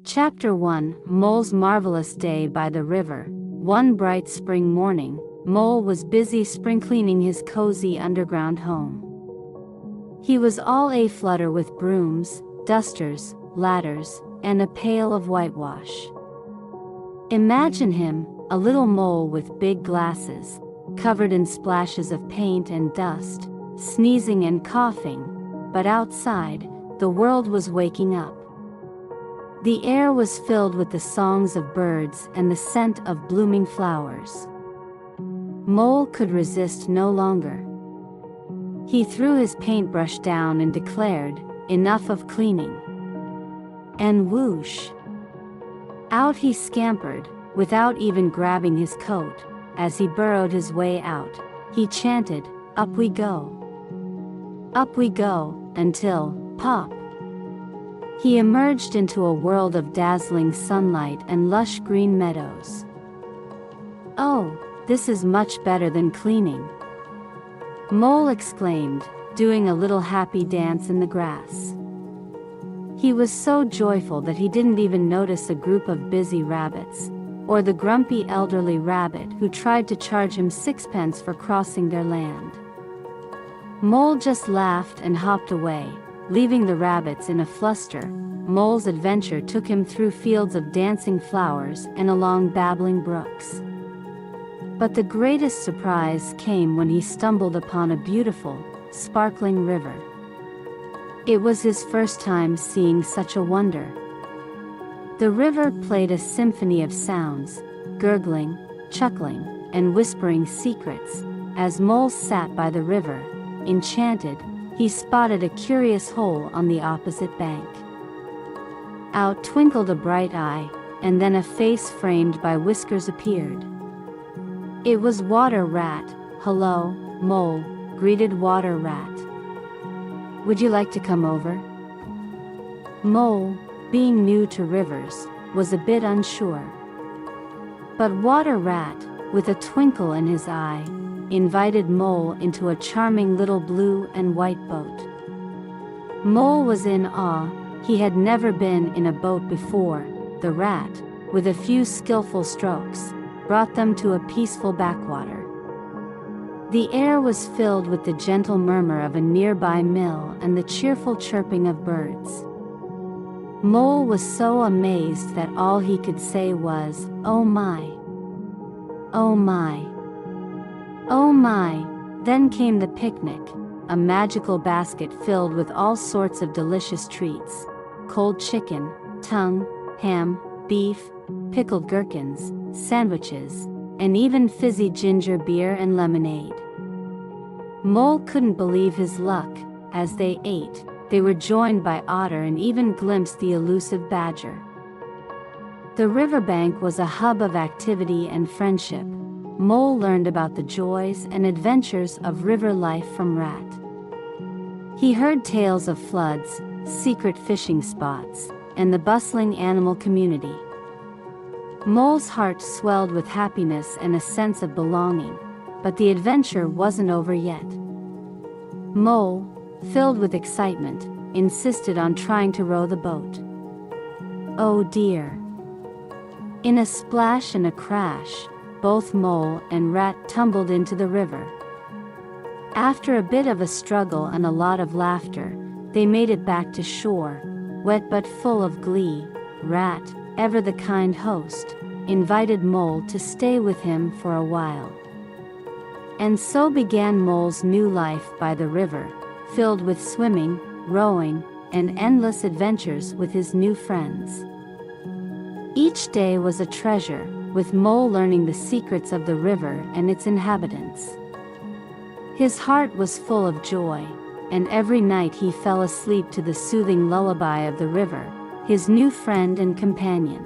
Chapter 1: Mole's Marvelous Day by the River. One bright spring morning, Mole was busy spring-cleaning his cozy underground home. He was all a-flutter with brooms, dusters, ladders, and a pail of whitewash. Imagine him, a little mole with big glasses, covered in splashes of paint and dust, sneezing and coughing, but outside, the world was waking up. The air was filled with the songs of birds and the scent of blooming flowers. Mole could resist no longer. He threw his paintbrush down and declared, "Enough of cleaning." And whoosh! Out he scampered, without even grabbing his coat. As he burrowed his way out, he chanted, "Up we go. Up we go," until, pop! He emerged into a world of dazzling sunlight and lush green meadows. "Oh, this is much better than cleaning," Mole exclaimed, doing a little happy dance in the grass. He was so joyful that he didn't even notice a group of busy rabbits, or the grumpy elderly rabbit who tried to charge him sixpence for crossing their land. Mole just laughed and hopped away, leaving the rabbits in a fluster. Mole's adventure took him through fields of dancing flowers and along babbling brooks. But the greatest surprise came when he stumbled upon a beautiful, sparkling river. It was his first time seeing such a wonder. The river played a symphony of sounds, gurgling, chuckling, and whispering secrets. As Mole sat by the river, enchanted, he spotted a curious hole on the opposite bank. Out twinkled a bright eye, and then a face framed by whiskers appeared. It was Water Rat. "Hello, Mole," greeted Water Rat. "Would you like to come over?" Mole, being new to rivers, was a bit unsure. But Water Rat, with a twinkle in his eye, invited Mole into a charming little blue and white boat. Mole was in awe. He had never been in a boat before. The rat, with a few skillful strokes, brought them to a peaceful backwater. The air was filled with the gentle murmur of a nearby mill and the cheerful chirping of birds. Mole was so amazed that all he could say was, "Oh my! Oh my! Oh my!" Then came the picnic, a magical basket filled with all sorts of delicious treats: cold chicken, tongue, ham, beef, pickled gherkins, sandwiches, and even fizzy ginger beer and lemonade. Mole couldn't believe his luck. As they ate, they were joined by Otter and even glimpsed the elusive badger. The riverbank was a hub of activity and friendship. Mole learned about the joys and adventures of river life from Rat. He heard tales of floods, secret fishing spots, and the bustling animal community. Mole's heart swelled with happiness and a sense of belonging, but the adventure wasn't over yet. Mole, filled with excitement, insisted on trying to row the boat. Oh dear! In a splash and a crash, both Mole and Rat tumbled into the river. After a bit of a struggle and a lot of laughter, they made it back to shore, wet but full of glee. Rat, ever the kind host, invited Mole to stay with him for a while. And so began Mole's new life by the river, filled with swimming, rowing, and endless adventures with his new friends. Each day was a treasure, with Mole learning the secrets of the river and its inhabitants. His heart was full of joy, and every night he fell asleep to the soothing lullaby of the river, his new friend and companion.